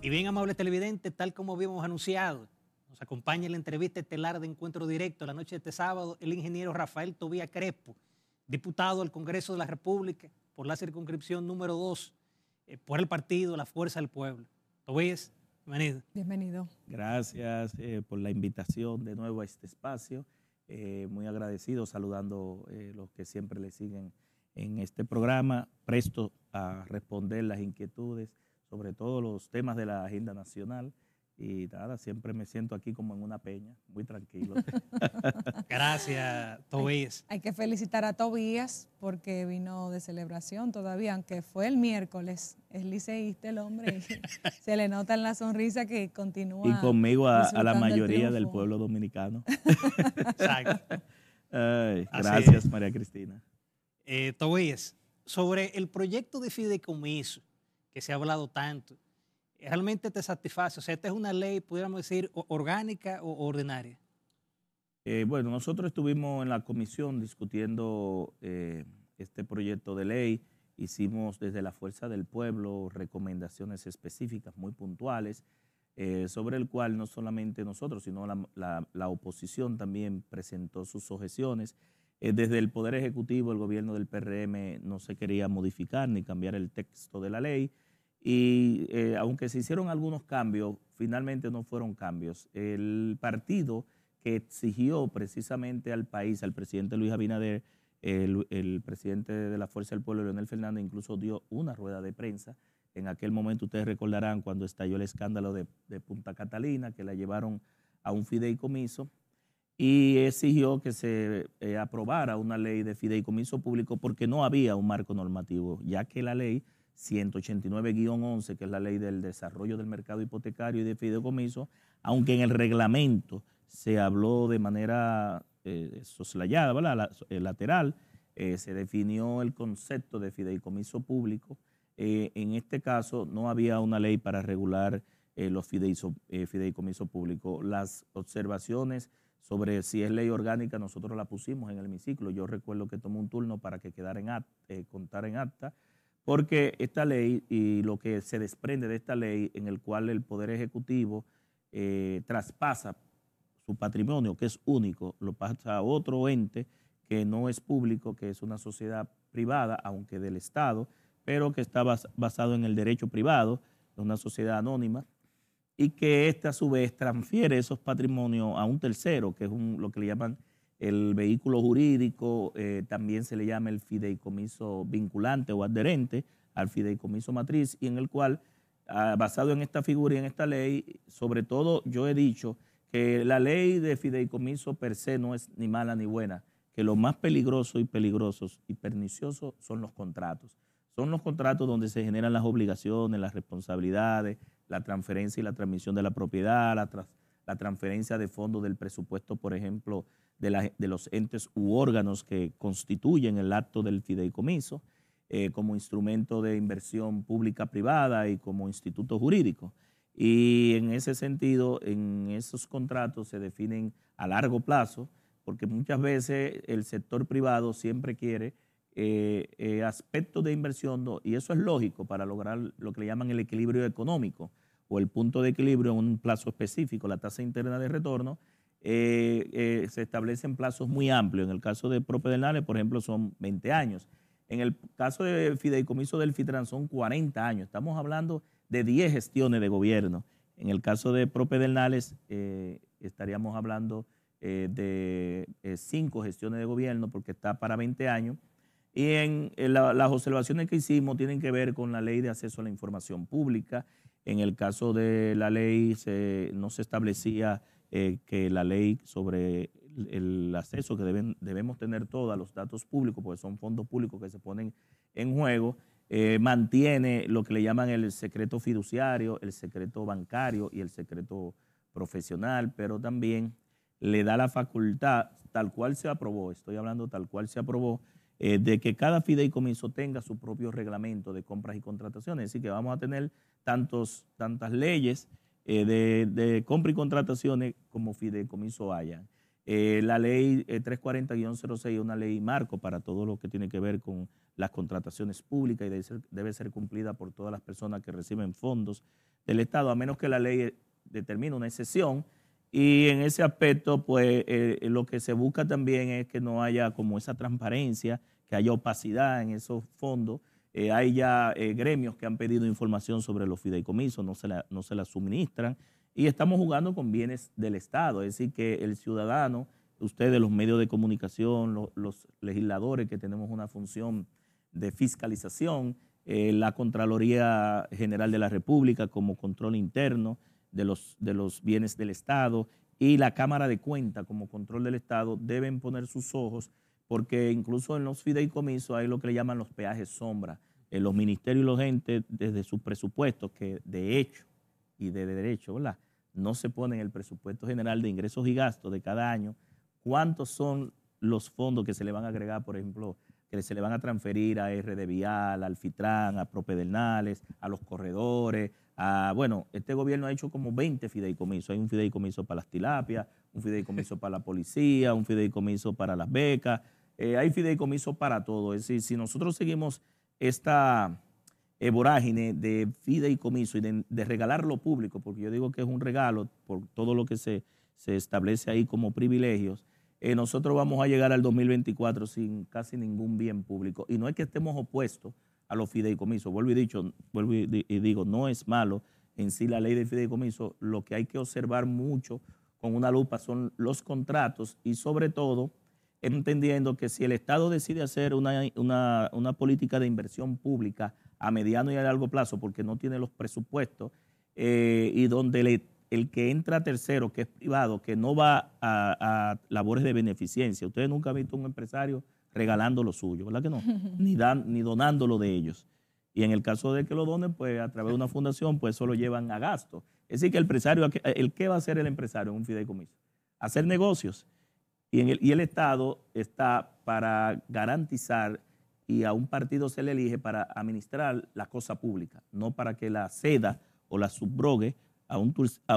Y bien, amable televidente, tal como habíamos anunciado, nos acompaña en la entrevista estelar de Encuentro Directo la noche de este sábado el ingeniero Rafael Tobías Crespo, diputado al Congreso de la República por la circunscripción número 2, por el partido La Fuerza del Pueblo. Tobías, bienvenido. Bienvenido. Gracias por la invitación de nuevo a este espacio. Muy agradecido, saludando los que siempre le siguen en este programa, presto a responder las inquietudes, sobre todo los temas de la agenda nacional. Y nada, siempre me siento aquí como en una peña, muy tranquilo. Gracias, Tobías. Hay que felicitar a Tobías porque vino de celebración todavía, aunque fue el miércoles. Es liceísta el hombre. Se le nota en la sonrisa que continúa. Y conmigo a la mayoría del del pueblo dominicano. Exacto. Gracias, María Cristina. Tobías, sobre el proyecto de fideicomiso que se ha hablado tanto, ¿realmente te satisface? O sea, ¿esta es una ley, pudiéramos decir, orgánica o ordinaria? Bueno, nosotros estuvimos en la comisión discutiendo este proyecto de ley. Hicimos desde la Fuerza del Pueblo recomendaciones específicas muy puntuales sobre el cual no solamente nosotros, sino la oposición también presentó sus objeciones. Desde el Poder Ejecutivo, el gobierno del PRM no se quería modificar ni cambiar el texto de la ley. Y aunque se hicieron algunos cambios, finalmente no fueron cambios. El partido que exigió precisamente al país, al presidente Luis Abinader, el presidente de la Fuerza del Pueblo, Leonel Fernández, incluso dio una rueda de prensa. En aquel momento ustedes recordarán cuando estalló el escándalo de Punta Catalina, que la llevaron a un fideicomiso, y exigió que se aprobara una ley de fideicomiso público porque no había un marco normativo, ya que la ley 189-11, que es la ley del desarrollo del mercado hipotecario y de fideicomiso, aunque en el reglamento se habló de manera soslayada, ¿verdad? Lateral, se definió el concepto de fideicomiso público. En este caso no había una ley para regular los fideicomisos públicos. Las observaciones sobre si es ley orgánica nosotros la pusimos en el hemiciclo. Yo recuerdo que tomé un turno para que quedara en acta, contara en acta, porque esta ley y lo que se desprende de esta ley en el cual el Poder Ejecutivo traspasa su patrimonio, que es único, lo pasa a otro ente que no es público, que es una sociedad privada, aunque del Estado, pero que está basado en el derecho privado, es una sociedad anónima, y que ésta a su vez transfiere esos patrimonios a un tercero, que es lo que le llaman el vehículo jurídico, también se le llama el fideicomiso vinculante o adherente al fideicomiso matriz, y en el cual, basado en esta figura y en esta ley, sobre todo yo he dicho que la ley de fideicomiso per se no es ni mala ni buena, que lo más peligroso y peligrosos y perniciosos son los contratos. Son los contratos donde se generan las obligaciones, las responsabilidades, la transferencia y la transmisión de la propiedad, la transferencia de fondos del presupuesto, por ejemplo, de los entes u órganos que constituyen el acto del fideicomiso como instrumento de inversión pública-privada y como instituto jurídico. Y en ese sentido, en esos contratos se definen a largo plazo, porque muchas veces el sector privado siempre quiere aspectos de inversión, y eso es lógico para lograr lo que le llaman el equilibrio económico o el punto de equilibrio en un plazo específico. La tasa interna de retorno se establece en plazos muy amplios. En el caso de Propedernales, por ejemplo, son 20 años. En el caso de fideicomiso del FITRAN son 40 años. Estamos hablando de 10 gestiones de gobierno. En el caso de Propedernales estaríamos hablando de 5 gestiones de gobierno porque está para 20 años. Y las observaciones que hicimos tienen que ver con la ley de acceso a la información pública. En el caso de la ley no se establecía que la ley sobre el acceso que debemos tener todos a los datos públicos, porque son fondos públicos que se ponen en juego, mantiene lo que le llaman el secreto fiduciario, el secreto bancario y el secreto profesional, pero también le da la facultad, tal cual se aprobó, estoy hablando tal cual se aprobó, de que cada fideicomiso tenga su propio reglamento de compras y contrataciones. Es decir, que vamos a tener tantas leyes de compra y contrataciones como fideicomiso hayan. La ley 340-06 es una ley marco para todo lo que tiene que ver con las contrataciones públicas y debe ser cumplida por todas las personas que reciben fondos del Estado, a menos que la ley determine una excepción. Y en ese aspecto, pues lo que se busca también es que no haya como esa transparencia, que haya opacidad en esos fondos. Hay ya gremios que han pedido información sobre los fideicomisos, no se la suministran. Y estamos jugando con bienes del Estado, es decir, que el ciudadano, ustedes, los medios de comunicación, los legisladores que tenemos una función de fiscalización, la Contraloría General de la República como control interno de los bienes del Estado y la Cámara de Cuentas como control del Estado deben poner sus ojos, porque incluso en los fideicomisos hay lo que le llaman los peajes sombra. Los ministerios y los entes, desde sus presupuestos, que de hecho y de derecho, ¿verdad?, no se pone en el presupuesto general de ingresos y gastos de cada año, cuántos son los fondos que se le van a agregar, por ejemplo, que se le van a transferir a RD Vial, al Fitran, a Propedernales, a los corredores. Bueno, este gobierno ha hecho como 20 fideicomisos. Hay un fideicomiso para las tilapias, un fideicomiso para la policía, un fideicomiso para las becas. Hay fideicomiso para todo. Es decir, si nosotros seguimos esta vorágine de fideicomiso y de regalar lo público, porque yo digo que es un regalo por todo lo que se establece ahí como privilegios, nosotros vamos a llegar al 2024 sin casi ningún bien público. Y no es que estemos opuestos a los fideicomisos. Vuelvo y digo, no es malo en sí la ley de fideicomiso. Lo que hay que observar mucho con una lupa son los contratos y sobre todo entendiendo que si el Estado decide hacer una política de inversión pública a mediano y a largo plazo porque no tiene los presupuestos y donde el que entra tercero, que es privado, que no va a labores de beneficencia. Ustedes nunca han visto un empresario regalando lo suyo, ¿verdad que no? Ni donando lo de ellos. Y en el caso de que lo donen, pues a través de una fundación, pues eso lo llevan a gasto. Es decir, que el empresario, ¿qué va a hacer el empresario en un fideicomiso? Hacer negocios. Y el Estado está para garantizar, y a un partido se le elige para administrar la cosa pública, no para que la ceda o la subrogue a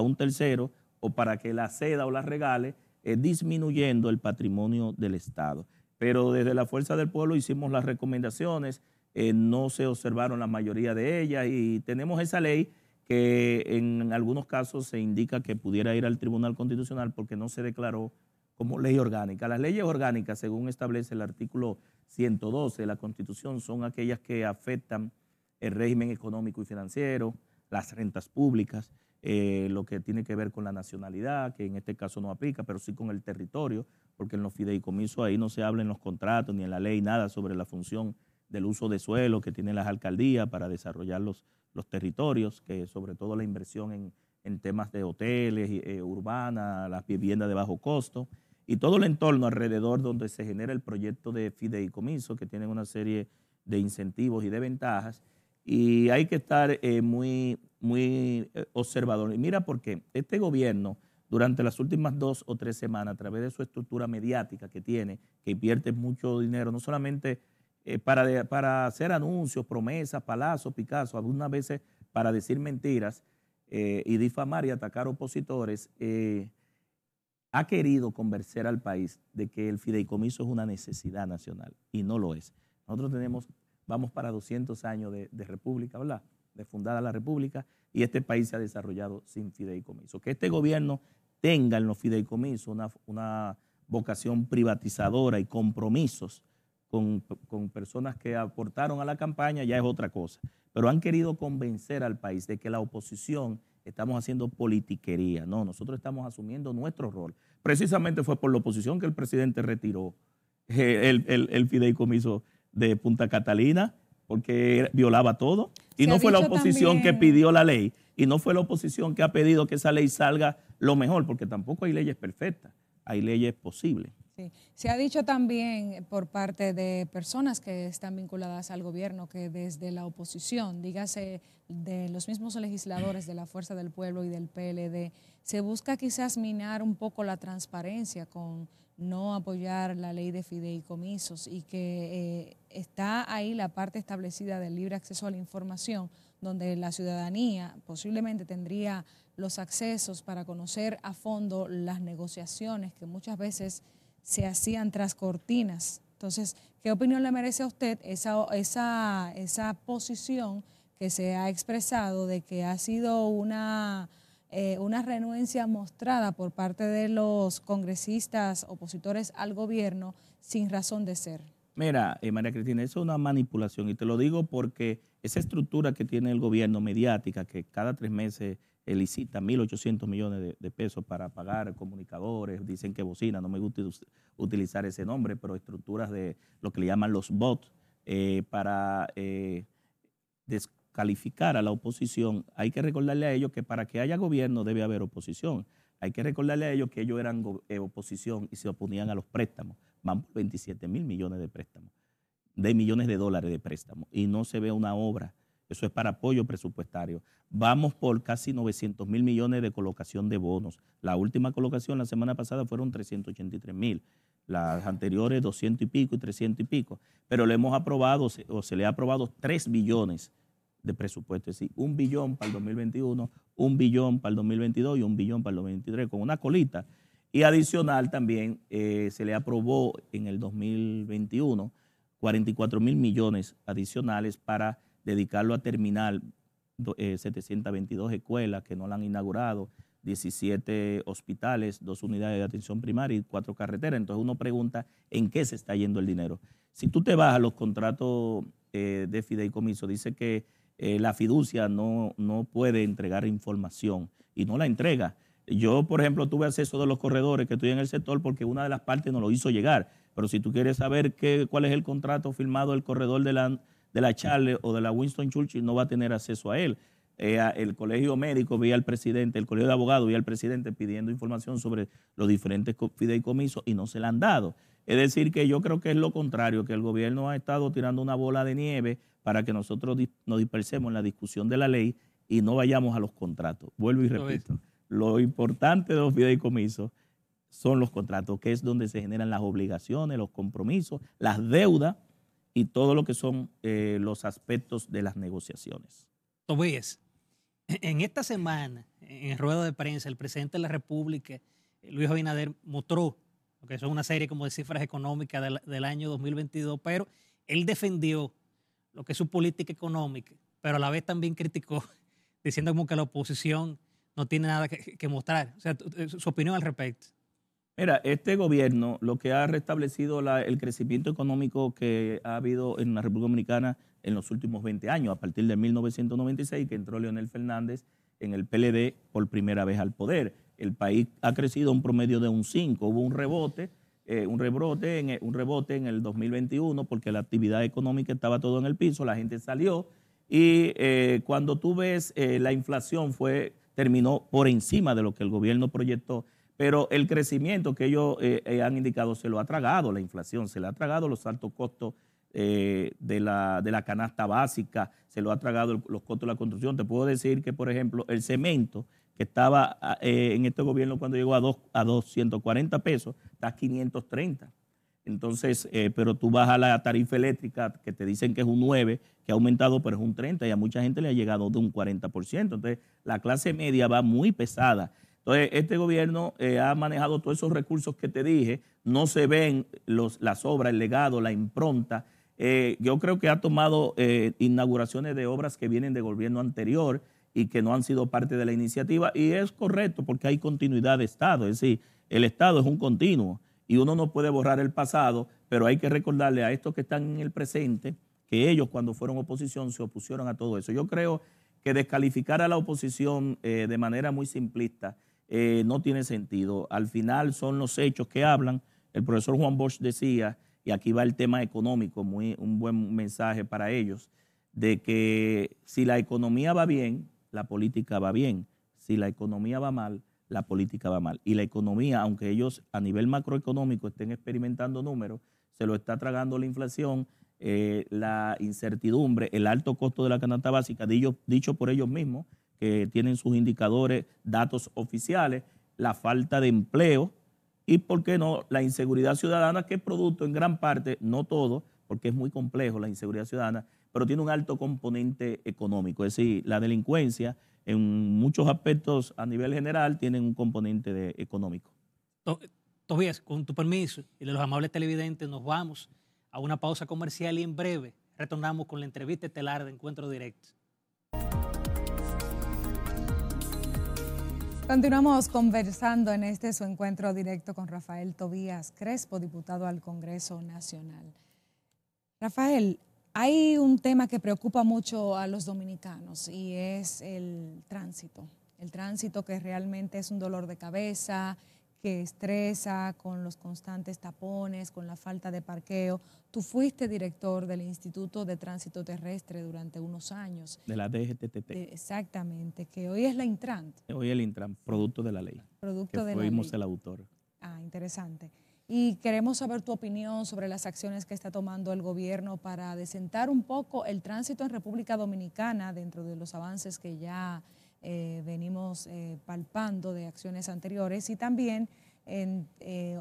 un tercero o para que la ceda o la regale, disminuyendo el patrimonio del Estado. Pero desde la Fuerza del Pueblo hicimos las recomendaciones, no se observaron la mayoría de ellas y tenemos esa ley que en algunos casos se indica que pudiera ir al Tribunal Constitucional porque no se declaró como ley orgánica. Las leyes orgánicas, según establece el artículo 112 de la Constitución, son aquellas que afectan el régimen económico y financiero, las rentas públicas, lo que tiene que ver con la nacionalidad, que en este caso no aplica, pero sí con el territorio, porque en los fideicomisos ahí no se habla en los contratos ni en la ley nada sobre la función del uso de suelo que tienen las alcaldías para desarrollar los territorios, que sobre todo la inversión en temas de hoteles urbanas, las viviendas de bajo costo, y todo el entorno alrededor donde se genera el proyecto de fideicomiso, que tienen una serie de incentivos y de ventajas, y hay que estar muy observador. Y mira por qué este gobierno, durante las últimas 2 o 3 semanas, a través de su estructura mediática que tiene, que invierte mucho dinero, no solamente para hacer anuncios, promesas, palazos, Picasso, algunas veces para decir mentiras y difamar y atacar opositores, ha querido convencer al país de que el fideicomiso es una necesidad nacional y no lo es. Nosotros vamos para 200 años de república, ¿verdad?, de fundada la república, y este país se ha desarrollado sin fideicomiso. Que este gobierno tenga en los fideicomisos una vocación privatizadora y compromisos con personas que aportaron a la campaña ya es otra cosa. Pero han querido convencer al país de que la oposición estamos haciendo politiquería. No, nosotros estamos asumiendo nuestro rol. Precisamente fue por la oposición que el presidente retiró el fideicomiso de Punta Catalina, porque violaba todo. Y no fue la oposición que pidió la ley, y no fue la oposición que ha pedido que esa ley salga lo mejor, porque tampoco hay leyes perfectas, hay leyes posibles. Sí. Se ha dicho también por parte de personas que están vinculadas al gobierno que desde la oposición, dígase de los mismos legisladores de la Fuerza del Pueblo y del PLD, se busca quizás minar un poco la transparencia con no apoyar la ley de fideicomisos y que está ahí la parte establecida del libre acceso a la información, donde la ciudadanía posiblemente tendría los accesos para conocer a fondo las negociaciones que muchas veces se hacían tras cortinas. Entonces, ¿qué opinión le merece a usted esa posición que se ha expresado de que ha sido una renuencia mostrada por parte de los congresistas opositores al gobierno sin razón de ser? Mira, María Cristina, eso es una manipulación y te lo digo porque esa estructura que tiene el gobierno mediática, que cada 3 meses licita 1.800 millones de pesos para pagar comunicadores, dicen que bocina, no me gusta utilizar ese nombre, pero estructuras de lo que le llaman los bots para descalificar a la oposición. Hay que recordarle a ellos que para que haya gobierno debe haber oposición. Hay que recordarle a ellos que ellos eran oposición y se oponían a los préstamos. Van por 27.000 millones de préstamos, de millones de dólares de préstamos, y no se ve una obra. Eso es para apoyo presupuestario. Vamos por casi 900.000 millones de colocación de bonos. La última colocación la semana pasada fueron 383.000. Las anteriores 200 y pico y 300 y pico. Pero le hemos aprobado, o se le ha aprobado 3 billones de presupuesto. Es decir, 1 billón para el 2021, 1 billón para el 2022 y 1 billón para el 2023, con una colita. Y adicional también se le aprobó en el 2021 44.000 millones adicionales para dedicarlo a terminar 722 escuelas que no la han inaugurado, 17 hospitales, 2 unidades de atención primaria y 4 carreteras. Entonces uno pregunta en qué se está yendo el dinero. Si tú te vas a los contratos de fideicomiso, dice que la fiducia no puede entregar información y no la entrega. Yo, por ejemplo, tuve acceso de los corredores que estoy en el sector porque una de las partes nos lo hizo llegar. Pero si tú quieres saber cuál es el contrato firmado del corredor de la Charles o de la Winston Churchill, no va a tener acceso a él. El colegio médico vía al presidente, el colegio de abogados vía al presidente pidiendo información sobre los diferentes fideicomisos y no se la han dado. Es decir, que yo creo que es lo contrario, que el gobierno ha estado tirando una bola de nieve para que nosotros nos dispersemos en la discusión de la ley y no vayamos a los contratos. Vuelvo y repito. Lo importante de los fideicomisos son los contratos, que es donde se generan las obligaciones, los compromisos, las deudas y todo lo que son los aspectos de las negociaciones. Tobías, en esta semana, en rueda de prensa, el presidente de la República, Luis Abinader, mostró lo que son una serie como de cifras económicas del año 2022, pero él defendió lo que es su política económica, pero a la vez también criticó, diciendo como que la oposición no tiene nada que mostrar. O sea, su opinión al respecto. Mira, este gobierno lo que ha restablecido el crecimiento económico que ha habido en la República Dominicana en los últimos 20 años, a partir de 1996, que entró Leonel Fernández en el PLD por primera vez al poder. El país ha crecido un promedio de un 5, hubo un rebote en el 2021 porque la actividad económica estaba todo en el piso, la gente salió y cuando tú ves la inflación terminó por encima de lo que el gobierno proyectó, pero el crecimiento que ellos han indicado se lo ha tragado la inflación, se le ha tragado los altos costos de la canasta básica, se lo ha tragado los costos de la construcción. Te puedo decir que, por ejemplo, el cemento que estaba en este gobierno cuando llegó a 240 pesos, está a 530. Entonces, pero tú vas a la tarifa eléctrica que te dicen que es un 9, que ha aumentado, pero es un 30 y a mucha gente le ha llegado de un 40%. Entonces, la clase media va muy pesada. Entonces, este gobierno ha manejado todos esos recursos que te dije, no se ven las obras, el legado, la impronta. Yo creo que ha tomado inauguraciones de obras que vienen del gobierno anterior y que no han sido parte de la iniciativa, y es correcto porque hay continuidad de Estado, es decir, el Estado es un continuo y uno no puede borrar el pasado, pero hay que recordarle a estos que están en el presente que ellos cuando fueron oposición se opusieron a todo eso. Yo creo que descalificar a la oposición de manera muy simplista no tiene sentido. Al final son los hechos que hablan. El profesor Juan Bosch decía, y aquí va el tema económico, un buen mensaje para ellos, de que si la economía va bien, la política va bien. Si la economía va mal, la política va mal. Y la economía, aunque ellos a nivel macroeconómico estén experimentando números, se lo está tragando la inflación, la incertidumbre, el alto costo de la canasta básica, dicho por ellos mismos, que tienen sus indicadores, datos oficiales, la falta de empleo y, ¿por qué no?, la inseguridad ciudadana, que es producto en gran parte, no todo, porque es muy complejo la inseguridad ciudadana, pero tiene un alto componente económico. Es decir, la delincuencia en muchos aspectos a nivel general tiene un componente económico. Tobías, con tu permiso y de los amables televidentes, nos vamos a una pausa comercial y en breve retornamos con la entrevista estelar de Encuentro Directo. Continuamos conversando en su encuentro directo con Rafael Tobías Crespo, diputado al Congreso Nacional. Rafael, hay un tema que preocupa mucho a los dominicanos y es el tránsito. El tránsito que realmente es un dolor de cabeza, que estresa con los constantes tapones, con la falta de parqueo. Tú fuiste director del Instituto de Tránsito Terrestre durante unos años. De la DGTT. Exactamente, que hoy es la Intran. Hoy el Intran, producto de la ley. Producto de la ley. Fuimos el autor. Ah, interesante. Y queremos saber tu opinión sobre las acciones que está tomando el gobierno para desentar un poco el tránsito en República Dominicana dentro de los avances que ya venimos palpando de acciones anteriores y también en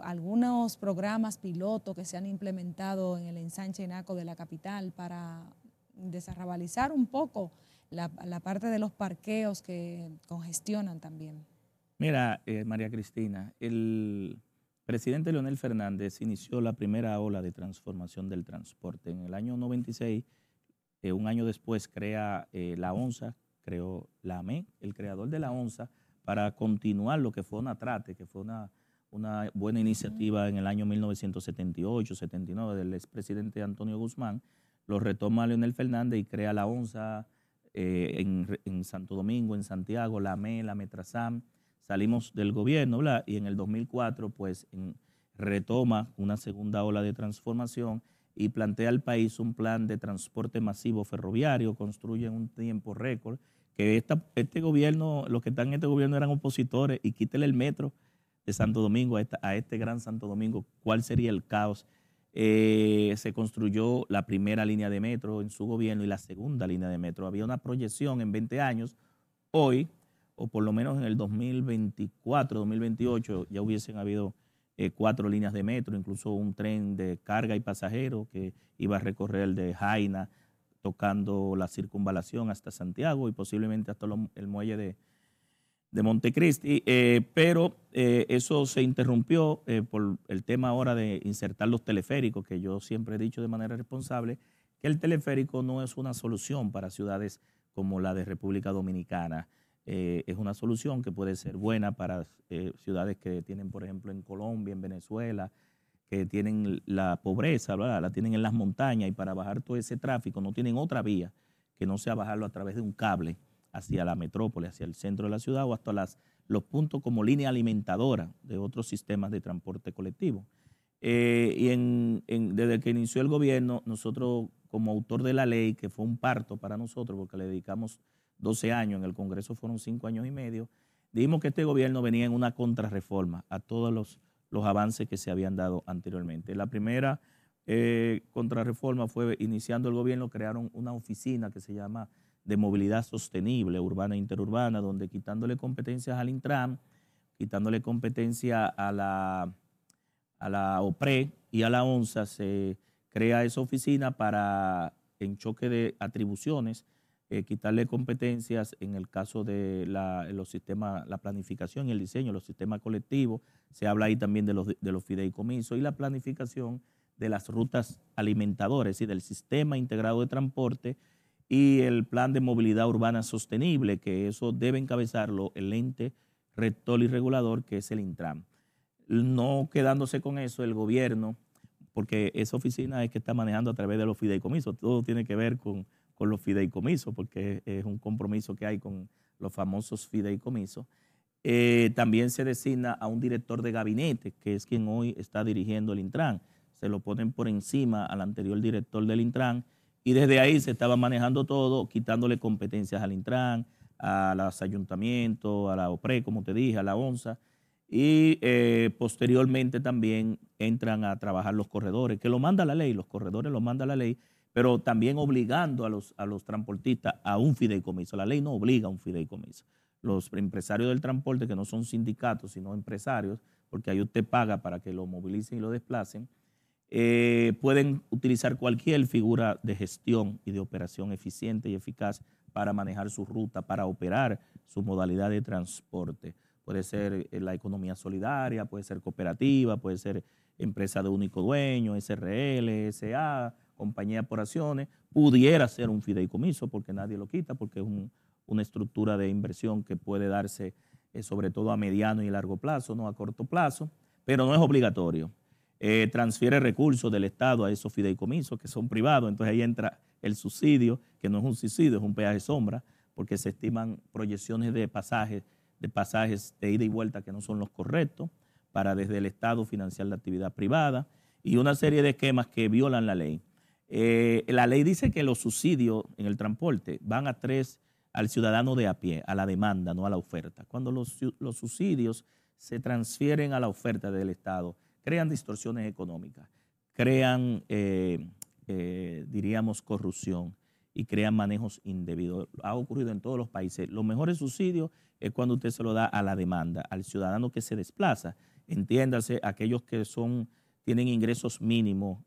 algunos programas piloto que se han implementado en el ensanche Naco de la capital para desarrabalizar un poco la parte de los parqueos que congestionan también. Mira, María Cristina, el presidente Leonel Fernández inició la primera ola de transformación del transporte. En el año 96, un año después, crea la ONSA, creó la AME, el creador de la ONSA, para continuar lo que fue ONATRATE, que fue una buena iniciativa en el año 1978-79 del expresidente Antonio Guzmán. Lo retoma Leonel Fernández y crea la ONSA en Santo Domingo, en Santiago, la AME, la Metrasam. Salimos del gobierno, ¿verdad? Y en el 2004, pues, retoma una segunda ola de transformación y plantea al país un plan de transporte masivo ferroviario, construye en un tiempo récord, que este gobierno, los que están en este gobierno eran opositores, y quítele el metro de Santo Domingo a este gran Santo Domingo, ¿cuál sería el caos? Se construyó la primera línea de metro en su gobierno y la segunda línea de metro. Había una proyección en 20 años, hoy, o por lo menos en el 2024, 2028, ya hubiesen habido 4 líneas de metro, incluso un tren de carga y pasajeros que iba a recorrer de Jaina, tocando la circunvalación hasta Santiago y posiblemente hasta el muelle de Montecristi, pero eso se interrumpió por el tema ahora de insertar los teleféricos, que yo siempre he dicho de manera responsable que el teleférico no es una solución para ciudades como la de República Dominicana. Es una solución que puede ser buena para ciudades que tienen, por ejemplo, en Colombia, en Venezuela, que tienen la pobreza, ¿verdad? La tienen en las montañas, y para bajar todo ese tráfico no tienen otra vía que no sea bajarlo a través de un cable hacia la metrópoli, hacia el centro de la ciudad o hasta los puntos como línea alimentadora de otros sistemas de transporte colectivo. Desde que inició el gobierno, nosotros como autor de la ley, que fue un parto para nosotros porque le dedicamos 12 años, en el Congreso fueron 5 años y medio, dijimos que este gobierno venía en una contrarreforma a todos los avances que se habían dado anteriormente. La primera contrarreforma fue, iniciando el gobierno, crearon una oficina que se llama de movilidad sostenible, urbana e interurbana, donde quitándole competencias al Intran, quitándole competencia a la OPRE y a la ONSA, se crea esa oficina para, en choque de atribuciones, quitarle competencias en el caso de los sistemas, la planificación y el diseño, los sistemas colectivos. Se habla ahí también de los fideicomisos y la planificación de las rutas alimentadoras y del sistema integrado de transporte y el plan de movilidad urbana sostenible, que eso debe encabezarlo el ente rector y regulador, que es el Intran. No quedándose con eso, el gobierno, porque esa oficina es que está manejando a través de los fideicomisos, todo tiene que ver con los fideicomisos, porque es un compromiso que hay con los famosos fideicomisos. También se designa a un director de gabinete, que es quien hoy está dirigiendo el Intran. Se lo ponen por encima al anterior director del Intran, y desde ahí se estaba manejando todo, quitándole competencias al Intran, a los ayuntamientos, a la OPRE, como te dije, a la ONSA, y posteriormente también entran a trabajar los corredores, que lo manda la ley, los corredores lo manda la ley, pero también obligando a los transportistas a un fideicomiso. La ley no obliga a un fideicomiso. Los empresarios del transporte, que no son sindicatos, sino empresarios, porque ahí usted paga para que lo movilicen y lo desplacen, pueden utilizar cualquier figura de gestión y de operación eficiente y eficaz para manejar su ruta, para operar su modalidad de transporte. Puede ser la economía solidaria, puede ser cooperativa, puede ser empresa de único dueño, SRL, SA, compañía por acciones. Pudiera ser un fideicomiso porque nadie lo quita, porque es una estructura de inversión que puede darse sobre todo a mediano y largo plazo, no a corto plazo, pero no es obligatorio. Transfiere recursos del Estado a esos fideicomisos que son privados, entonces ahí entra el subsidio, que no es un subsidio, es un peaje sombra, porque se estiman proyecciones de pasajes de ida y vuelta que no son los correctos, para desde el Estado financiar la actividad privada, y una serie de esquemas que violan la ley. La ley dice que los subsidios en el transporte van al ciudadano de a pie, a la demanda, no a la oferta. Cuando los subsidios se transfieren a la oferta del Estado, crean distorsiones económicas, crean, diríamos, corrupción y crean manejos indebidos. Ha ocurrido en todos los países. Los mejores subsidios es cuando usted se lo da a la demanda, al ciudadano que se desplaza. Entiéndase, aquellos que tienen ingresos mínimos,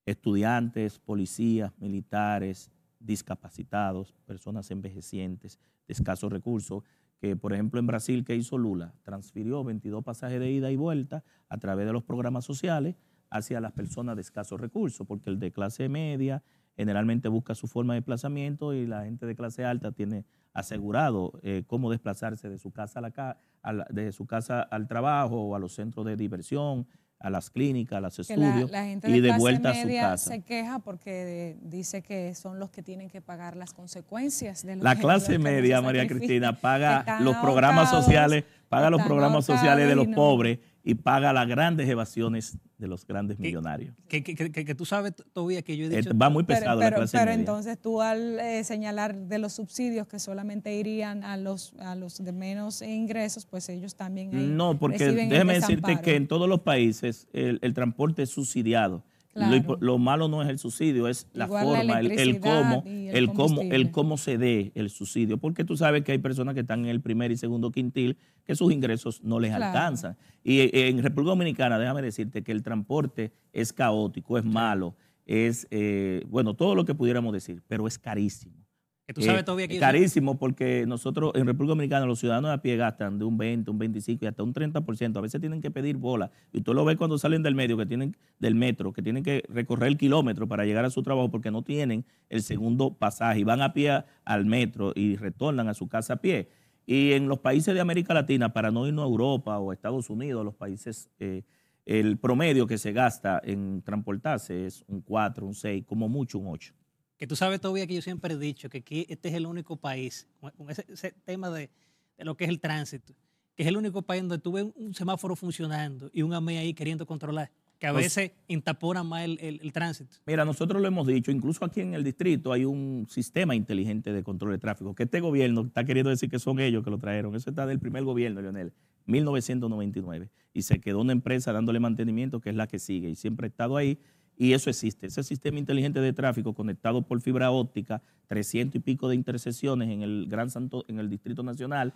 estudiantes, policías, militares, discapacitados, personas envejecientes, de escasos recursos, que por ejemplo en Brasil, ¿qué hizo Lula? Transfirió 22 pasajes de ida y vuelta a través de los programas sociales hacia las personas de escasos recursos, porque el de clase media generalmente busca su forma de desplazamiento y la gente de clase alta tiene asegurado cómo desplazarse de su casa de su casa al trabajo o a los centros de diversión, a las clínicas, a los estudios y de vuelta a su casa. Se queja porque dice que son los que tienen que pagar las consecuencias de la clase media, María Cristina, paga los programas sociales, de los pobres y paga las grandes evasiones de los grandes millonarios. Que tú sabes todavía que yo he dicho... Va muy pesado la clase media. Pero entonces tú al señalar de los subsidios que solamente irían a los de menos ingresos, pues ellos también no, porque déjeme decirte que en todos los países el transporte es subsidiado. Claro. Lo malo no es el subsidio, es la forma, el cómo se dé el subsidio. Porque tú sabes que hay personas que están en el primer y segundo quintil que sus ingresos no les alcanzan. Y en República Dominicana, déjame decirte que el transporte es caótico, es malo, es, bueno, todo lo que pudiéramos decir, pero es carísimo. Que tú sabes todavía que carísimo porque nosotros en República Dominicana los ciudadanos de a pie gastan de un 20, un 25 y hasta un 30%. A veces tienen que pedir bola. Y tú lo ves cuando salen del metro, que tienen que recorrer el kilómetro para llegar a su trabajo porque no tienen el segundo pasaje y van a pie al metro y retornan a su casa a pie. Y en los países de América Latina, para no irnos a Europa o a Estados Unidos, los países, el promedio que se gasta en transportarse es un 4, un 6, como mucho un 8. Que tú sabes todavía que yo siempre he dicho que aquí este es el único país, con ese tema de lo que es el tránsito, que es el único país donde tú ves un semáforo funcionando y un AME ahí queriendo controlar, que a veces entapona más el tránsito. Mira, nosotros lo hemos dicho, incluso aquí en el distrito hay un sistema inteligente de control de tráfico, que este gobierno está queriendo decir que son ellos que lo trajeron. Eso está del primer gobierno, Leonel, 1999, y se quedó una empresa dándole mantenimiento que es la que sigue y siempre ha estado ahí. Y eso existe, ese sistema inteligente de tráfico conectado por fibra óptica, 300 y pico de intersecciones en el Distrito Nacional,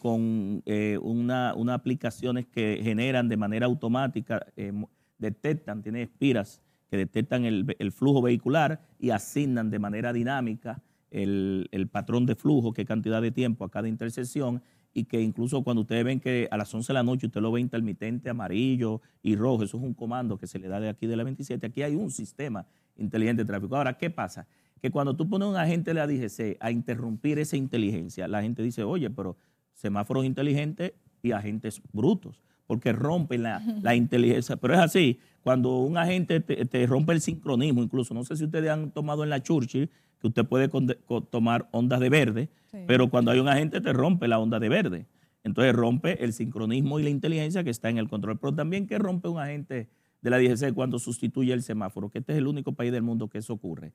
con unas aplicaciones que generan de manera automática, tiene espiras que detectan el flujo vehicular y asignan de manera dinámica el patrón de flujo, qué cantidad de tiempo a cada intersección, y que incluso cuando ustedes ven que a las 11 de la noche usted lo ve intermitente, amarillo y rojo, eso es un comando que se le da de aquí de la 27, aquí hay un sistema inteligente de tráfico. Ahora, ¿qué pasa? Que cuando tú pones a un agente de la DGC a interrumpir esa inteligencia, la gente dice, oye, pero semáforos inteligentes y agentes brutos, porque rompen la inteligencia. Pero es así, cuando un agente te rompe el sincronismo, incluso, no sé si ustedes han tomado en la Churchill, que usted puede tomar ondas de verde, sí, pero cuando hay un agente te rompe la onda de verde. Entonces rompe el sincronismo y la inteligencia que está en el control. Pero también que rompe un agente de la DGC cuando sustituye el semáforo, que este es el único país del mundo que eso ocurre.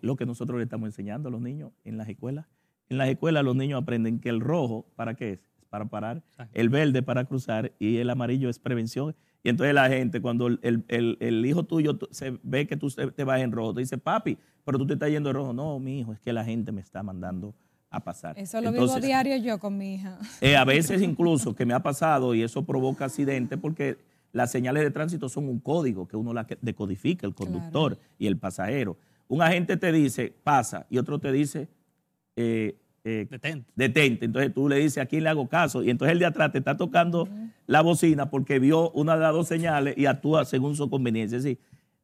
Lo que nosotros le estamos enseñando a los niños en las escuelas. En las escuelas los niños aprenden que el rojo, ¿para qué es? Es para parar, el verde para cruzar y el amarillo es prevención. Y entonces la gente, cuando el hijo tuyo se ve que tú te vas en rojo, te dice, papi, pero tú te estás yendo de rojo. No, mi hijo, es que la gente me está mandando a pasar. Eso lo vivo diario yo con mi hija. A veces incluso que me ha pasado y eso provoca accidentes porque las señales de tránsito son un código que uno la decodifica, el conductor y el pasajero. Un agente te dice, pasa, y otro te dice, detente. Entonces tú le dices, ¿a quién le hago caso? Y entonces el de atrás te está tocando la bocina porque vio una de las dos señales y actúa según su conveniencia. Es decir,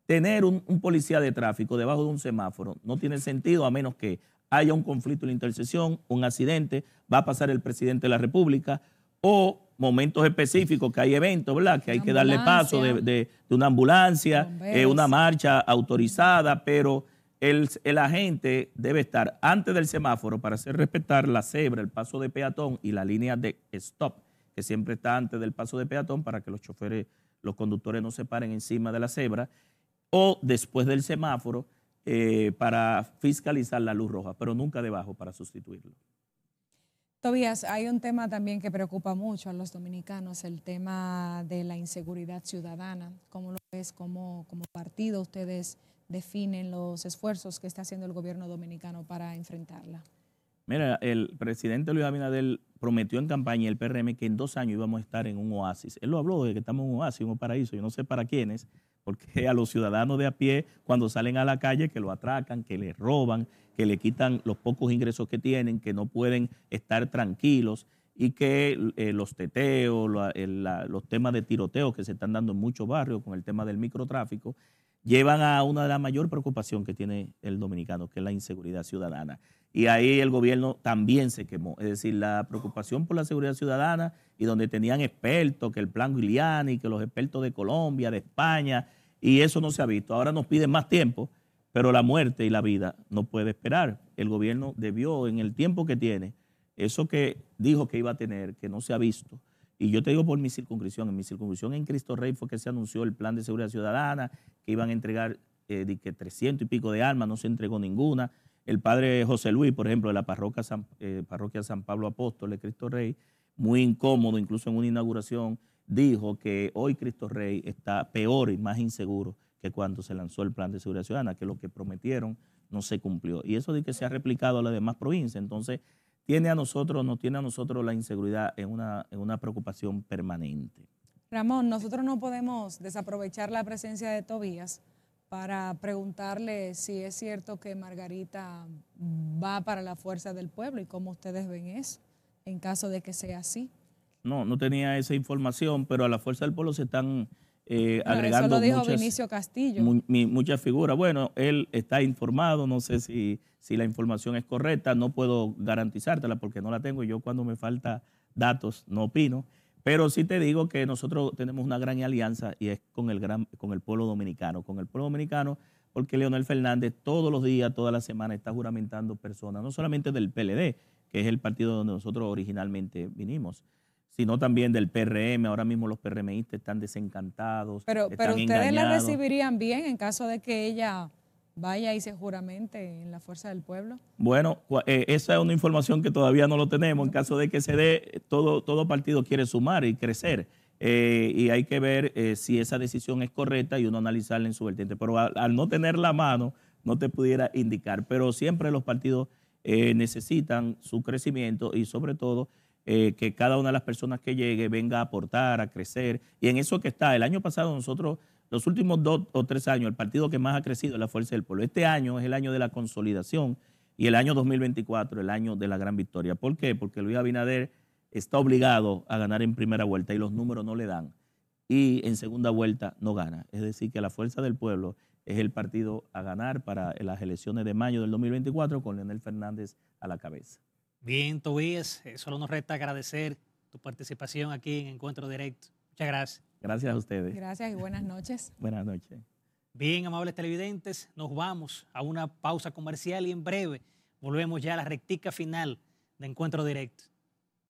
tener un policía de tráfico debajo de un semáforo no tiene sentido a menos que haya un conflicto en la intersección, un accidente, va a pasar el presidente de la República o momentos específicos que hay eventos, ¿verdad? Que hay que darle paso de una ambulancia, una marcha autorizada, pero el agente debe estar antes del semáforo para hacer respetar la cebra, el paso de peatón y la línea de stop, que siempre está antes del paso de peatón para que los choferes, los conductores no se paren encima de la cebra, o después del semáforo para fiscalizar la luz roja, pero nunca debajo para sustituirlo. Tobías, hay un tema también que preocupa mucho a los dominicanos, el tema de la inseguridad ciudadana. ¿Cómo lo ves? ¿Cómo como partido ustedes definen los esfuerzos que está haciendo el gobierno dominicano para enfrentarla? Mira, el presidente Luis Abinader prometió en campaña y el PRM que en 2 años íbamos a estar en un oasis. Él lo habló de que estamos en un oasis, un paraíso. Yo no sé para quiénes, porque a los ciudadanos de a pie, cuando salen a la calle, que lo atracan, que les roban, que le quitan los pocos ingresos que tienen, que no pueden estar tranquilos y que los teteos, los temas de tiroteo que se están dando en muchos barrios con el tema del microtráfico, llevan a una de las mayores preocupaciones que tiene el dominicano, que es la inseguridad ciudadana. Y ahí el gobierno también se quemó. Es decir, la preocupación por la seguridad ciudadana y donde tenían expertos, que el plan Giuliani, que los expertos de Colombia, de España, y eso no se ha visto. Ahora nos piden más tiempo, pero la muerte y la vida no puede esperar. El gobierno debió, en el tiempo que tiene, eso que dijo que iba a tener, que no se ha visto. Y yo te digo por mi circunscripción. En mi circunscripción en Cristo Rey fue que se anunció el plan de seguridad ciudadana, que iban a entregar que 300 y pico de armas, no se entregó ninguna. El padre José Luis, por ejemplo, de la parroquia San Pablo Apóstol de Cristo Rey, muy incómodo, incluso en una inauguración, dijo que hoy Cristo Rey está peor y más inseguro que cuando se lanzó el plan de seguridad ciudadana, que lo que prometieron no se cumplió. Y eso de que se ha replicado a las demás provincias. Entonces, nos tiene a nosotros la inseguridad en una preocupación permanente. Ramón, nosotros no podemos desaprovechar la presencia de Tobías para preguntarle si es cierto que Margarita va para la Fuerza del Pueblo y cómo ustedes ven eso, en caso de que sea así. No tenía esa información, pero a la Fuerza del Pueblo se están agregando eso lo dijo Vinicio Castillo. Muchas figuras. Bueno, él está informado, no sé si la información es correcta, no puedo garantizártela porque no la tengo. Yo cuando me falta datos no opino, pero sí te digo que nosotros tenemos una gran alianza y es con el pueblo dominicano. Con el pueblo dominicano porque Leonel Fernández todos los días, toda la semana está juramentando personas, no solamente del PLD, que es el partido donde nosotros originalmente vinimos, sino también del PRM. Ahora mismo los PRMistas están desencantados, pero están ustedes la engañados. recibirían bien en caso de que ella vaya y se juramente en la Fuerza del Pueblo. Bueno, esa es una información que todavía no lo tenemos. En caso de que se dé, todo partido quiere sumar y crecer. Y hay que ver si esa decisión es correcta y uno analizarla en su vertiente. Pero al no tener la mano, no te pudiera indicar. Pero siempre los partidos necesitan su crecimiento y sobre todo que cada una de las personas que llegue venga a aportar, a crecer. Y en eso que está. El año pasado nosotros, los últimos 2 o 3 años, el partido que más ha crecido es la Fuerza del Pueblo. Este año es el año de la consolidación y el año 2024 el año de la gran victoria. ¿Por qué? Porque Luis Abinader está obligado a ganar en primera vuelta y los números no le dan. Y en segunda vuelta no gana. Es decir, que la Fuerza del Pueblo es el partido a ganar para las elecciones de mayo del 2024 con Leonel Fernández a la cabeza. Bien, Tobías, solo nos resta agradecer tu participación aquí en Encuentro Directo. Muchas gracias. Gracias a ustedes. Gracias y buenas noches. Buenas noches. Bien, amables televidentes, nos vamos a una pausa comercial y en breve volvemos ya a la rectica final de Encuentro Directo.